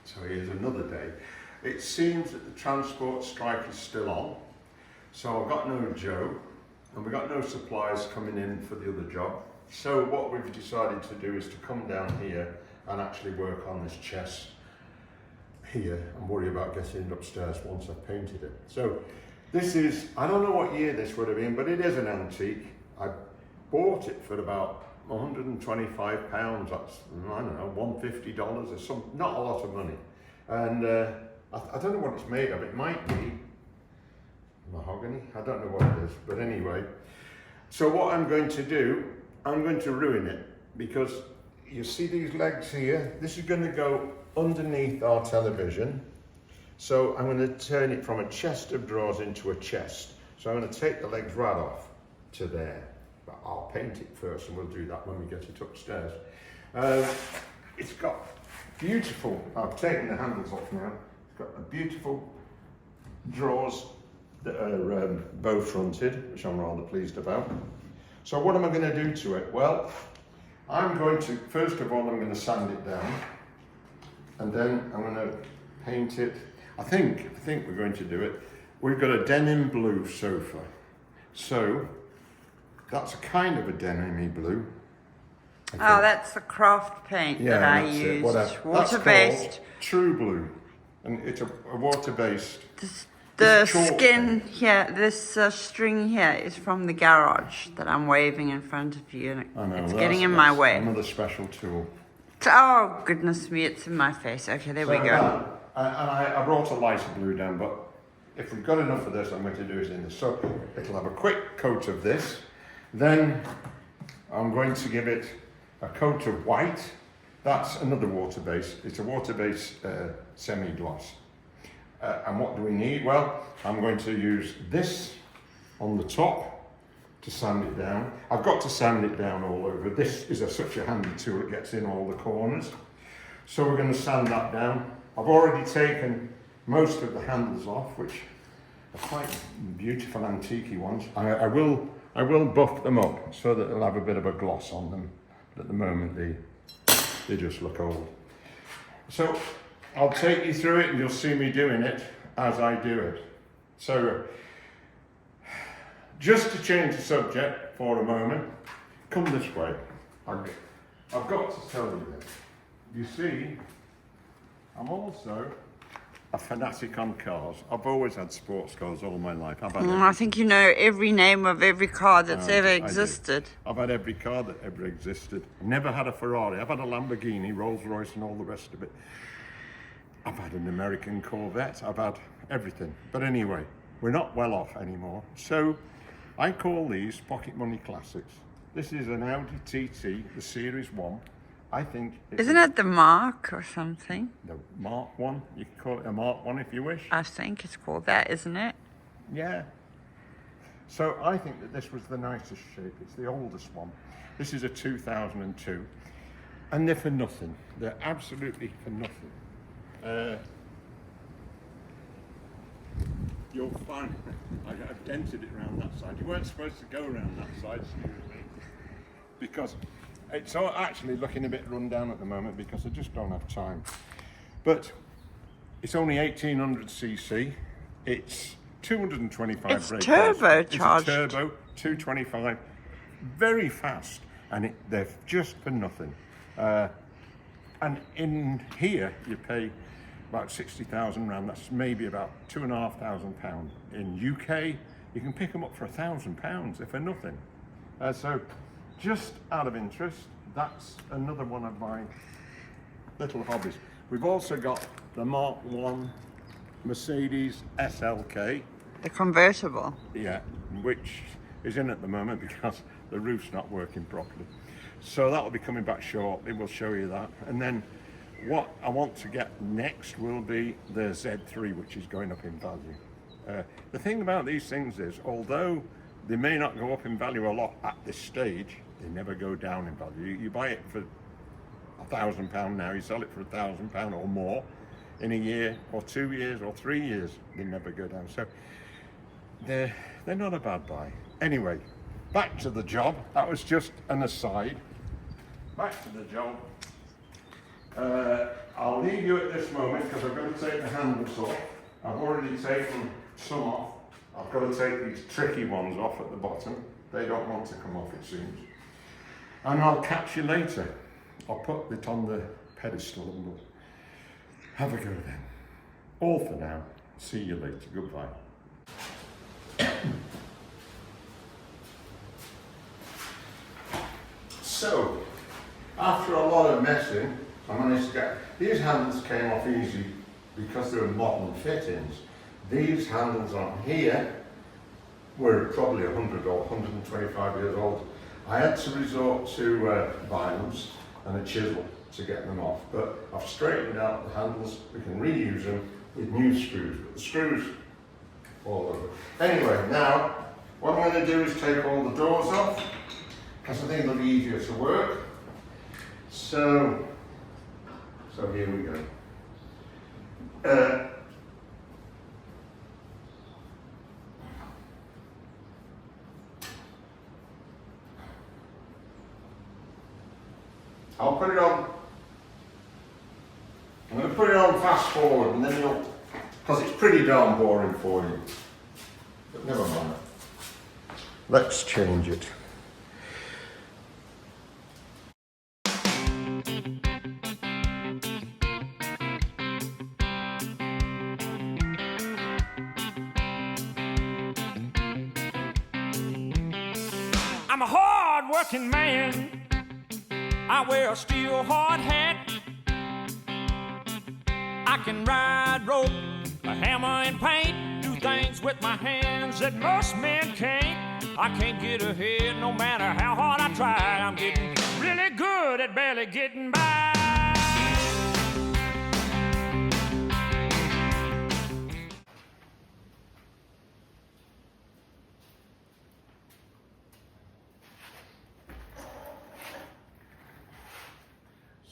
So here's another day. It seems that the transport strike is still on. So I've got no Joe, and we've got no supplies coming in for the other job. So what we've decided to do is to come down here and actually work on this chest here and worry about getting it upstairs once I've painted it. So this is, I don't know what year this would have been, but it is an antique. I bought it for about £125. That's, I don't know, $150 or something, not a lot of money. And I don't know what it's made of. It might be mahogany, I don't know what it is, but anyway. So what I'm going to do, I'm going to ruin it, because you see these legs here, this is going to go underneath our television. So I'm going to turn it from a chest of drawers into a chest. So I'm going to take the legs right off to there, but I'll paint it first, and we'll do that when we get it upstairs. It's got beautiful, I've taken the handles off now, it's got a beautiful drawers that are bow fronted, which I'm rather pleased about. So what am I going to do to it? Well, I'm going to, first of all, I'm going to sand it down, and then I'm going to paint it. I think we're going to do it. We've got a denim blue sofa. So that's a kind of a denim-y blue. Oh, that's the craft paint that I use. Water-based. True blue, and it's a water-based. The skin here, this string here is from the garage that I'm waving in front of you, and I know, it's getting in my way. Another special tool. Oh, goodness me, it's in my face. Okay, there we go. I brought a lighter blue down, but if we've got enough of this, I'm going to do it in this. So it'll have a quick coat of this. Then I'm going to give it a coat of white. That's another water-based. It's a water-based semi-gloss. And what do we need? Well, I'm going to use this on the top to sand it down. I've got to sand it down all over. This is such a handy tool, it gets in all the corners. So we're going to sand that down. I've already taken most of the handles off, which are quite beautiful antique ones. I will buff them up so that they'll have a bit of a gloss on them. But at the moment they just look old. So I'll take you through it, and you'll see me doing it as I do it. So just to change the subject for a moment, come this way. I've got to tell you this. You see, I'm also a fanatic on cars. I've always had sports cars all my life. I think you know every name of every car that's ever existed. I've had every car that ever existed. Never had a Ferrari. I've had a Lamborghini, Rolls Royce, and all the rest of it. I've had an American Corvette. I've had everything. But anyway, we're not well off anymore. So I call these pocket money classics. This is an Audi TT, the Series 1. I think... Isn't it the Mark or something? The Mark 1. You can call it a Mark 1 if you wish. I think it's called that, isn't it? Yeah. So I think that this was the nicest shape. It's the oldest one. This is a 2002. And they're for nothing. They're absolutely for nothing. You'll find... I've dented it around that side. You weren't supposed to go around that side, excuse me. Because... it's actually looking a bit run down at the moment because I just don't have time. But it's only 1800cc. It's 225 it's brake turbocharged. It's a turbo, 225, very fast, and they're just for nothing. And in here you pay about 60,000 rand. That's maybe about £2,500. In UK you can pick them up for £1,000. They're for nothing. So. Just out of interest, that's another one of my little hobbies. We've also got the Mark 1 Mercedes SLK. The convertible. Yeah, which is in at the moment because the roof's not working properly. So that'll be coming back shortly, we'll show you that. And then what I want to get next will be the Z3, which is going up in value. The thing about these things is, although they may not go up in value a lot at this stage, they never go down in value. You buy it for £1,000 now, you sell it for £1,000 or more in a year or 2 years or 3 years, they never go down. So they're not a bad buy. Anyway, back to the job. That was just an aside. Back to the job. I'll leave you at this moment because I've got to take the handles off. I've already taken some off. I've got to take these tricky ones off at the bottom. They don't want to come off, it seems. And I'll catch you later. I'll put it on the pedestal and we'll have a go then. All for now. See you later. Goodbye. So, after a lot of messing, I managed to get, these handles came off easy because they were modern fittings. These handles on here were probably 100 or 125 years old. I had to resort to violence and a chisel to get them off, but I've straightened out the handles. We can reuse them with new screws, but the screws all over. Anyway, now what I'm going to do is take all the doors off because I think it'll be easier to work. So here we go. I'll put it on. I'm going to put it on fast forward and then you'll, because it's pretty darn boring for you. But never mind. Let's change it. I'm a hard-working man. I wear a steel hard hat. I can ride rope, a hammer and paint, do things with my hands that most men can't. I can't get ahead no matter how hard I try. I'm getting really good at barely getting by.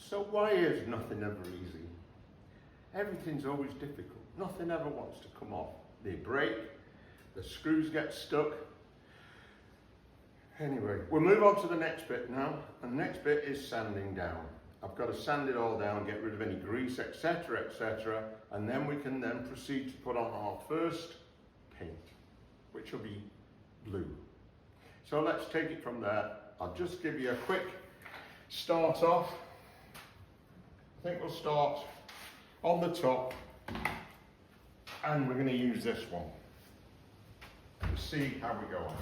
So why is nothing ever easy? Everything's always difficult. Nothing ever wants to come off. They break, the screws get stuck. Anyway, we'll move on to the next bit now. And the next bit is sanding down. I've got to sand it all down, get rid of any grease, etc., etc. And then we can then proceed to put on our first paint, which will be blue. So let's take it from there. I'll just give you a quick start off. I think we'll start on the top and we're going to use this one to see how we go on.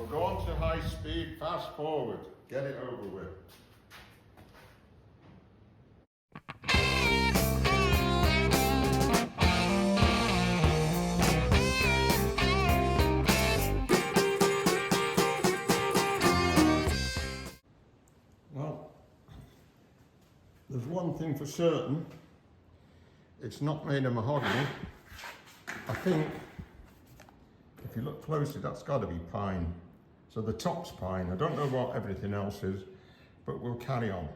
Go on to high speed, fast forward, get it over with. Well, there's one thing for certain, it's not made of mahogany. I think, if you look closely, that's got to be pine. So the top's pine. I don't know what everything else is, but we'll carry on.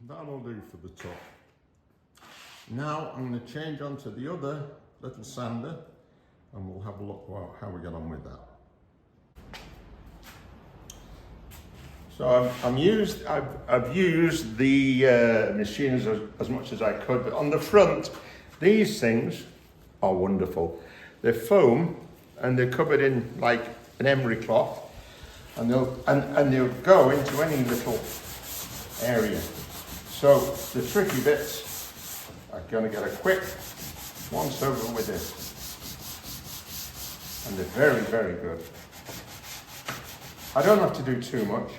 That'll do for the top. Now I'm going to change on to the other little sander and we'll have a look how we get on with that. So I've used the machines as much as I could, but on the front, these things are wonderful. They're foam and they're covered in like an emery cloth, and they'll go into any little area. So the tricky bits are going to get a quick once over with this, and they're very, very good. I don't have to do too much.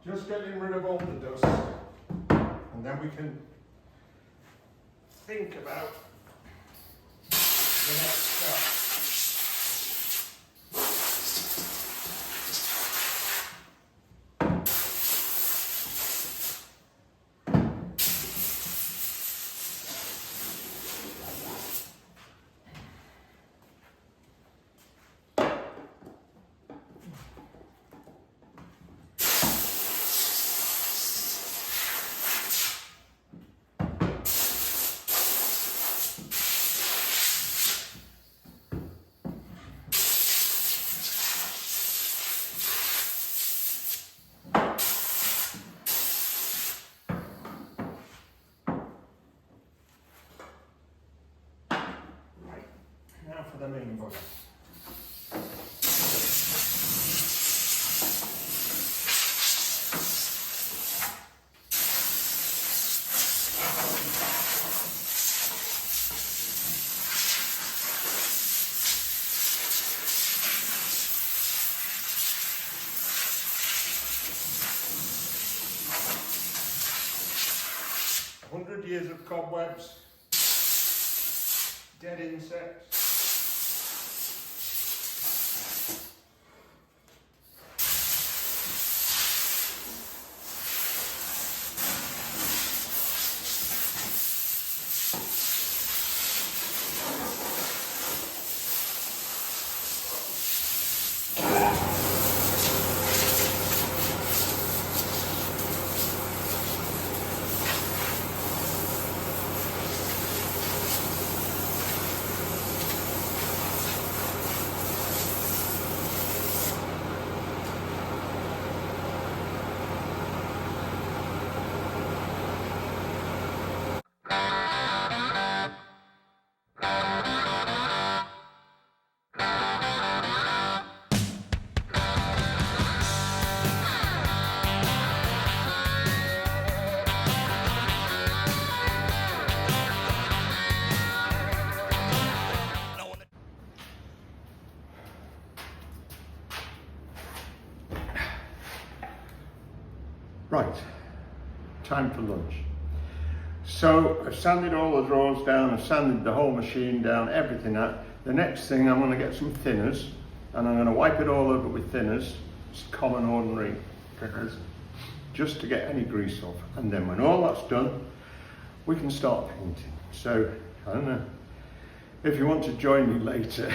Just getting rid of all the dust, and then we can think about the next step. Now for the main bugger. Years of cobwebs, dead insects. Right, time for lunch. So I've sanded all the drawers down, I've sanded the whole machine down, everything out. The next thing, I'm going to get some thinners and I'm going to wipe it all over with thinners, just common ordinary thinners, just to get any grease off. And then when all that's done, we can start painting. So, I don't know, if you want to join me later,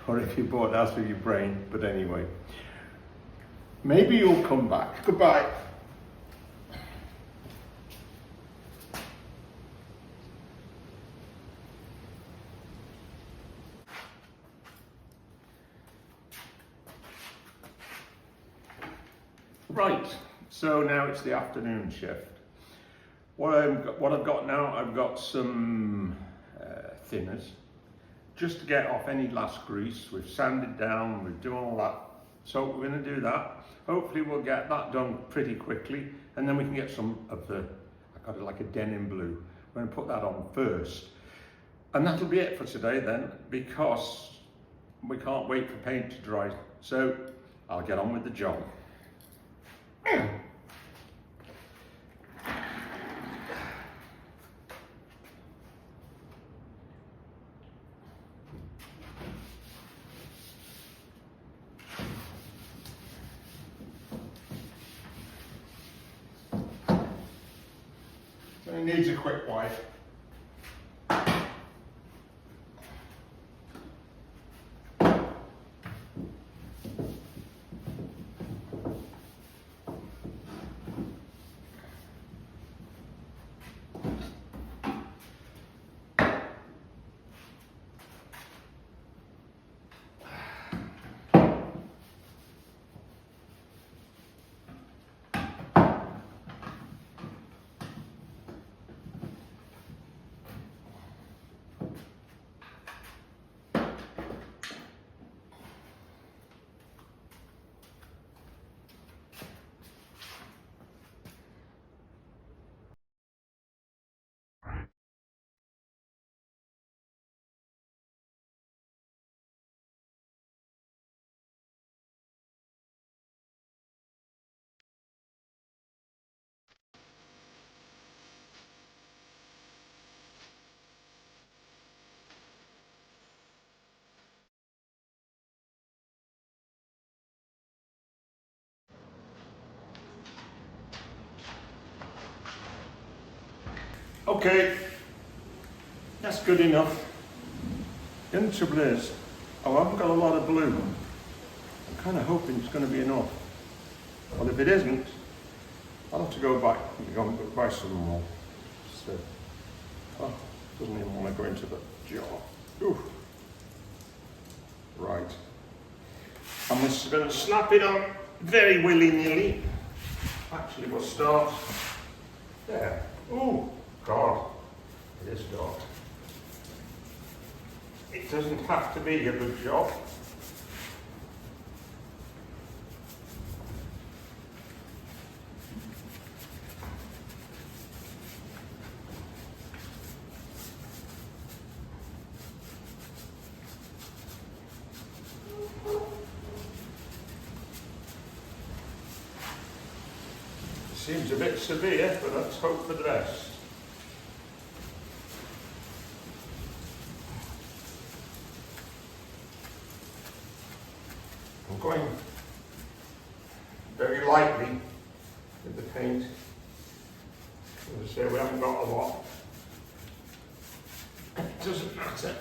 or if you're bored out of your brain, but anyway, maybe you'll come back. Goodbye. Right, so now it's the afternoon shift. What I've got now, I've got some thinners, just to get off any last grease. We've sanded down, we've done all that. So we're going to do that. Hopefully we'll get that done pretty quickly, and then we can get some of the, I got it like a denim blue. We're going to put that on first. And that'll be it for today then, because we can't wait for paint to dry. So I'll get on with the job. So it needs a quick wipe. Okay, that's good enough. The only trouble is, I haven't got a lot of blue. I'm kind of hoping it's going to be enough. Well, if it isn't, I'll have to go back and buy some more. So, oh, doesn't even want to go into the jar. Ooh. Right. I'm just going to snap it on very willy-nilly. Actually, we'll start there. Oh, God, it is dark. It doesn't have to be a good job. Seems a bit severe, but let's hope for the best. I'm going very lightly with the paint. As I say, we haven't got a lot. It doesn't matter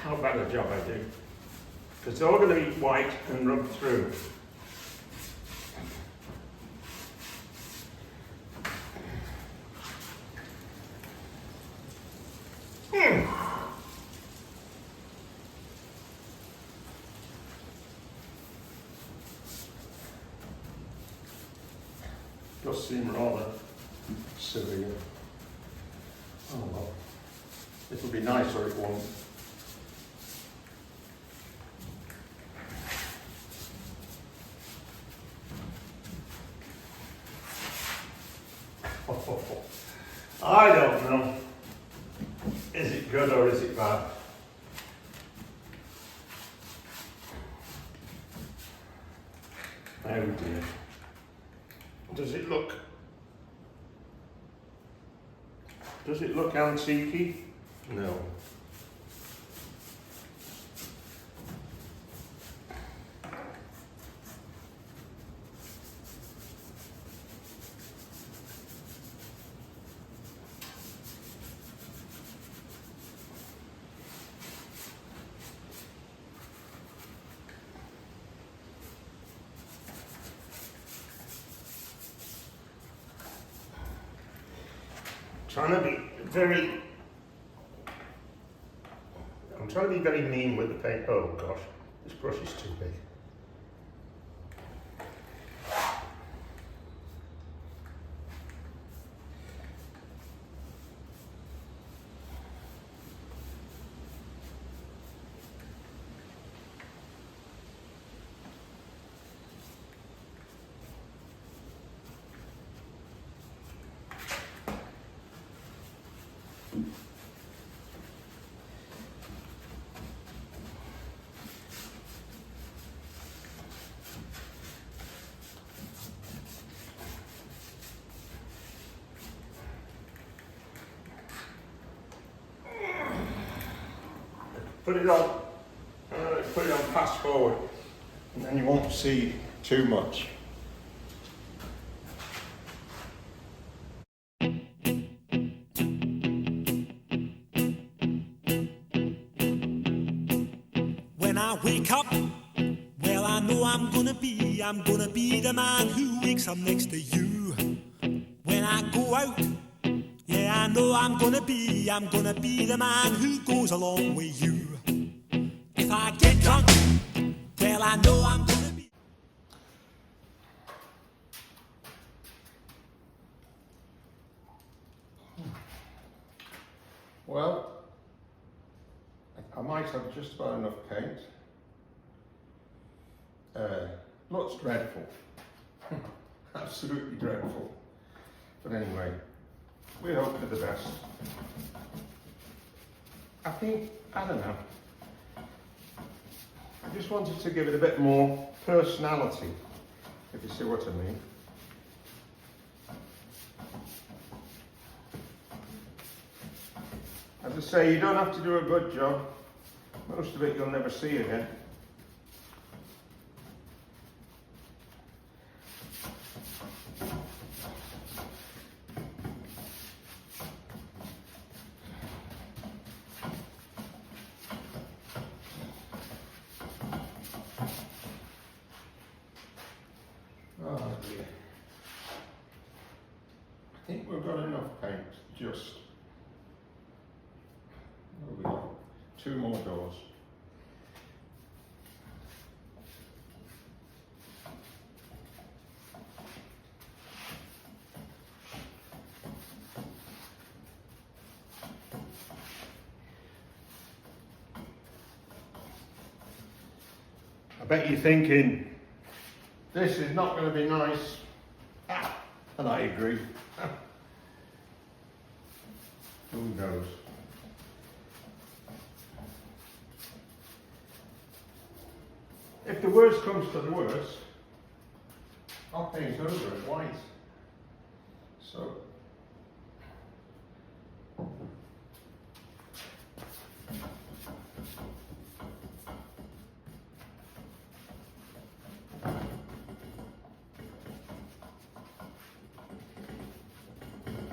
how bad a job I do, because it's all going to be white and rub through. Does seem rather severe. Oh well, it'll be nice or it won't. I don't know. Is it good or is it bad? Oh dear. Does it look antique-y? No. I'm trying to be very mean with the paint. Oh gosh, this brush is too big. Put it on fast forward, and then you won't see too much. When I wake up, well, I know I'm gonna be the man who wakes up next to you. When I go out, yeah, I know I'm gonna be the man who goes along with you. If I get drunk, well, I know I'm gonna be. Well, I might have just about enough paint. Looks dreadful. Absolutely dreadful. But anyway, we hope for the best. I don't know. I just wanted to give it a bit more personality, if you see what I mean. As I say, you don't have to do a good job. Most of it you'll never see again. think we've got enough paint, just. There we go. 2 more doors. I bet you're thinking, this is not going to be nice. And I agree. Who knows? If the worst comes to the worst, I'll paint over it white. So,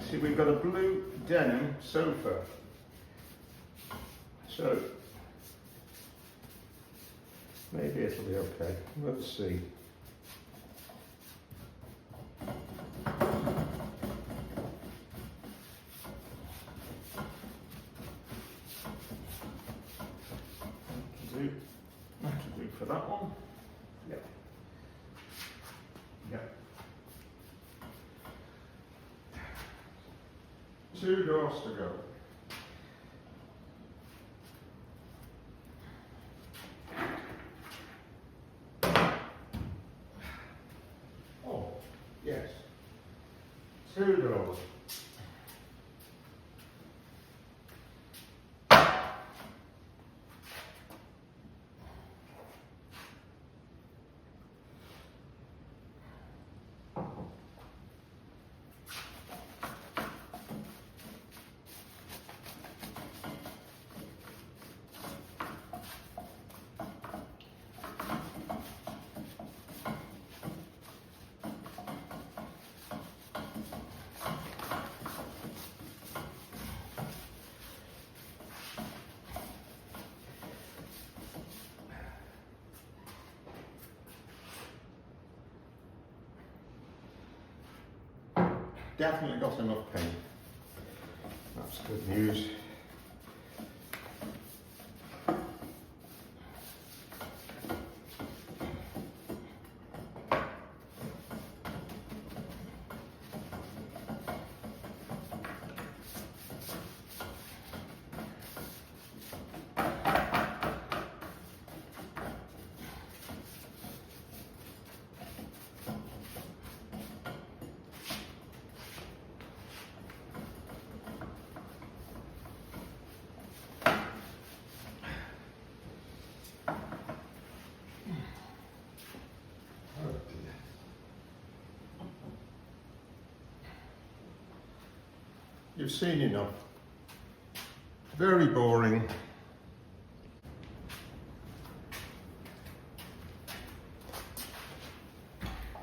see, we've got a blue denim sofa. So, maybe it'll be okay. Let's see. That'll do for that one. Yep. Yep. 2 doors to go. Oh, yes. 2 doors. Definitely got enough paint. That's good news. You've seen enough. Very boring.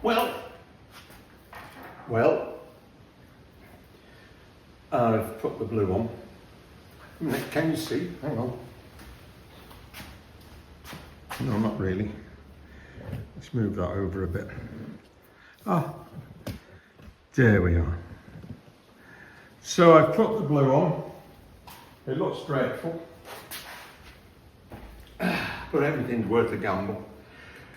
Well, I've put the blue on. Can you see? Hang on. No, not really. Let's move that over a bit. Ah, there we are. So I've put the blue on. It looks dreadful, but everything's worth a gamble.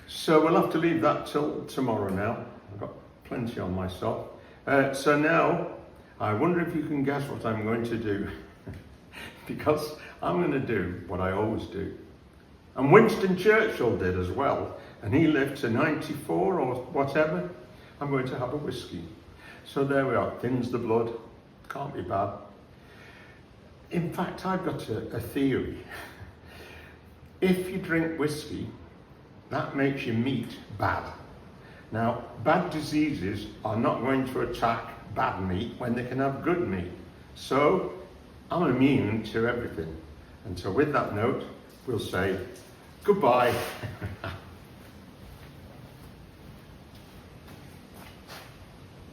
So we'll have to leave that till tomorrow now. I've got plenty on myself. So now, I wonder if you can guess what I'm going to do. Because I'm going to do what I always do. And Winston Churchill did as well. And he lived to 94 or whatever. I'm going to have a whiskey. So there we are, thins the blood. Can't be bad. In fact, I've got a theory. If you drink whiskey, that makes your meat bad. Now, bad diseases are not going to attack bad meat when they can have good meat. So, I'm immune to everything. And so with that note, we'll say goodbye.